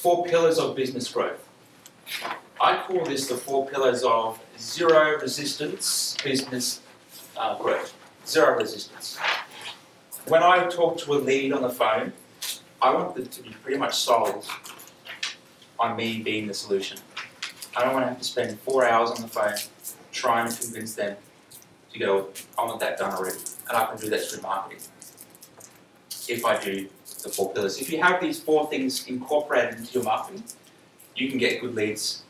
4 pillars of business growth. I call this the 4 pillars of zero resistance business growth. Zero resistance. When I talk to a lead on the phone, I want them to be pretty much sold on me being the solution. I don't want to have to spend 4 hours on the phone trying to convince them to go, I want that done already. And I can do that through marketing if I do the 4 pillars. If you have these 4 things incorporated into your marketing, you can get good leads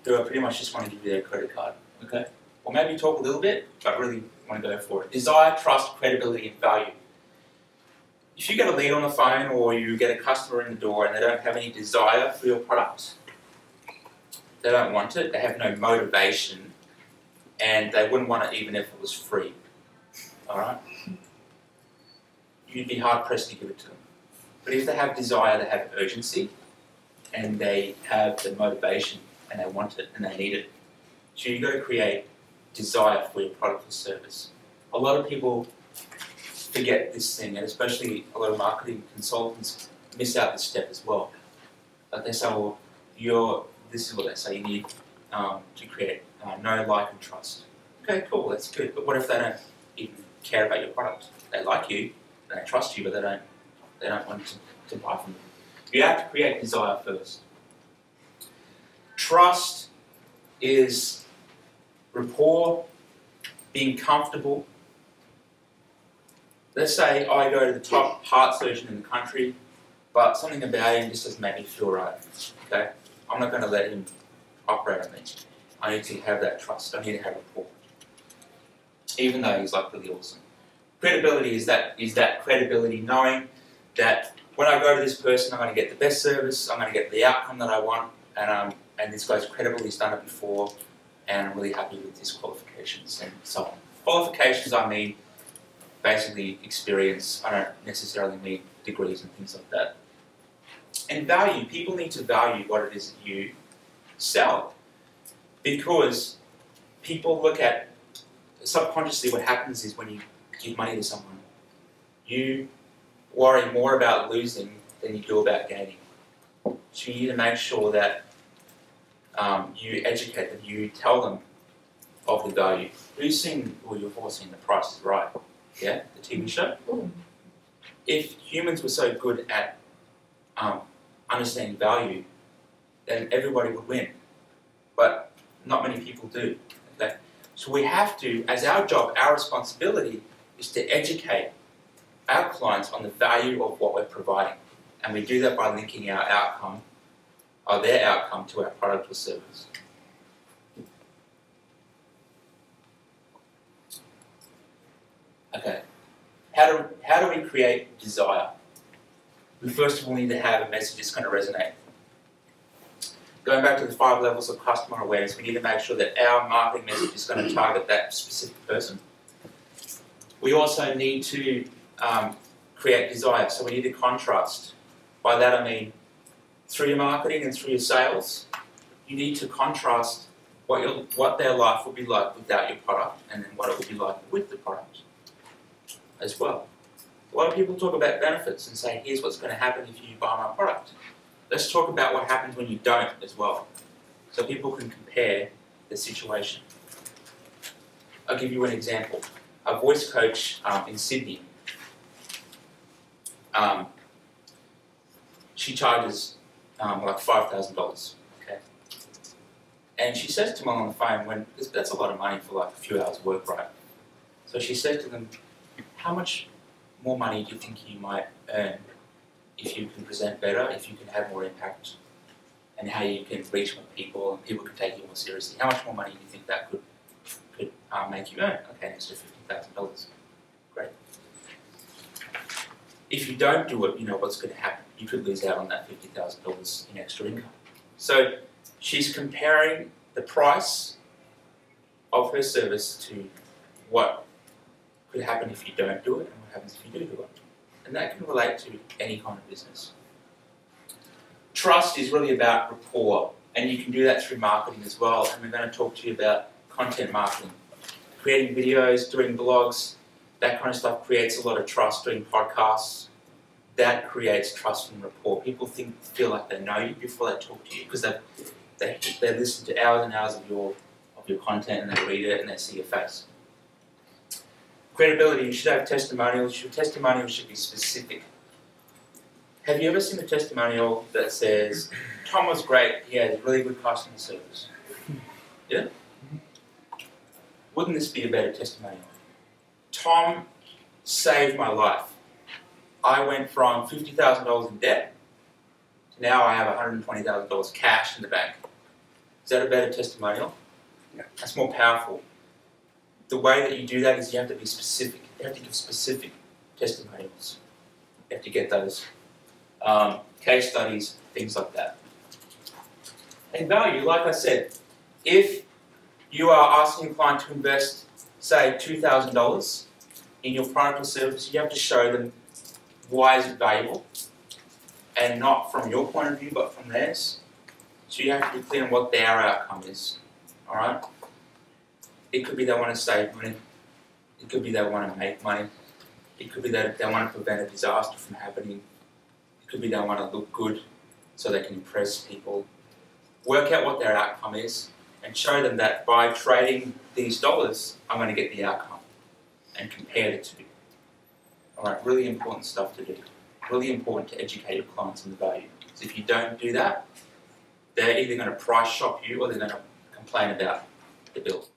who are pretty much just want to give you their credit card. Okay? Or maybe talk a little bit, but really want to go for it. Desire, trust, credibility, and value. If you get a lead on the phone or you get a customer in the door and they don't have any desire for your product, they don't want it, they have no motivation, and they wouldn't want it even if it was free. Alright? You'd be hard pressed to give it to them. But if they have desire, they have urgency, and they have the motivation, and they want it, and they need it. So you've got to create desire for your product or service. A lot of people forget this thing, and especially a lot of marketing consultants miss out this step as well. Like they say, well, this is what they say you need to create know, like, and trust. Okay, cool, that's good. But what if they don't even care about your product? They like you, they trust you, but they don't want to buy from you. You have to create desire first. Trust is rapport, being comfortable. Let's say I go to the top heart surgeon in the country, but something about him just doesn't make me feel right. Okay? I'm not going to let him operate on me. I need to have that trust. I need to have rapport. Even though he's like really awesome. Credibility is that credibility, knowing that when I go to this person, I'm going to get the best service, I'm going to get the outcome that I want, and this guy's credible, he's done it before, and I'm really happy with his qualifications and so on. Qualifications, I mean basically experience. I don't necessarily mean degrees and things like that. And value, people need to value what it is that you sell, because people look at, subconsciously what happens is when you give money to someone, you worry more about losing than you do about gaining. So you need to make sure that you educate them, you tell them of the value. Who's seen, well, you've all seen The Price is Right, yeah, the TV show? If humans were so good at understanding value, then everybody would win. But not many people do. Okay? So we have to, as our job, our responsibility is to educate our clients on the value of what we're providing. And we do that by linking our outcome, or their outcome, to our product or service. Okay, how do we create desire? We first of all need to have a message that's going to resonate. Going back to the 5 levels of customer awareness, we need to make sure that our marketing message is going to target that specific person. We also need to create desire, so we need to contrast. By that I mean, through your marketing and through your sales, you need to contrast what their life will be like without your product, and then what it will be like with the product as well. A lot of people talk about benefits and say, here's what's going to happen if you buy my product. Let's talk about what happens when you don't as well, so people can compare the situation. I'll give you an example. A voice coach in Sydney, she charges like $5,000, okay? And she says to them on the phone, that's a lot of money for like a few hours work, right? So she says to them, how much more money do you think you might earn if you can present better, if you can have more impact, and how you can reach more people and people can take you more seriously? How much more money do you think that could make you earn? Okay, an extra $50,000. Great. If you don't do it, you know what's going to happen. You could lose out on that $50,000 in extra income. So she's comparing the price of her service to what could happen if you don't do it and what happens if you do it. And that can relate to any kind of business. Trust is really about rapport, and you can do that through marketing as well. And we're going to talk to you about content marketing. Creating videos, doing blogs, that kind of stuff creates a lot of trust. Doing podcasts, that creates trust and rapport. People feel like they know you before they talk to you because they listen to hours and hours of your content, and they read it and they see your face. Credibility, you should have testimonials. Your testimonials should be specific. Have you ever seen a testimonial that says, Tom was great, he had really good customer service? Yeah? Wouldn't this be a better testimonial? Tom saved my life. I went from $50,000 in debt to now I have $120,000 cash in the bank. Is that a better testimonial? Yeah. That's more powerful. The way that you do that is you have to be specific. You have to give specific testimonials. You have to get those case studies, things like that. And value, like I said, if you are asking a client to invest, say, $2,000 in your product or service, you have to show them why is it valuable, and not from your point of view, but from theirs. So you have to be clear on what their outcome is. All right? It could be they want to save money. It could be they want to make money. It could be that they want to prevent a disaster from happening. It could be they want to look good so they can impress people. Work out what their outcome is and show them that by trading these dollars, I'm going to get the outcome, and compare the two. All right, really important stuff to do. Really important to educate your clients on the value. So if you don't do that, they're either going to price shop you or they're going to complain about the bill.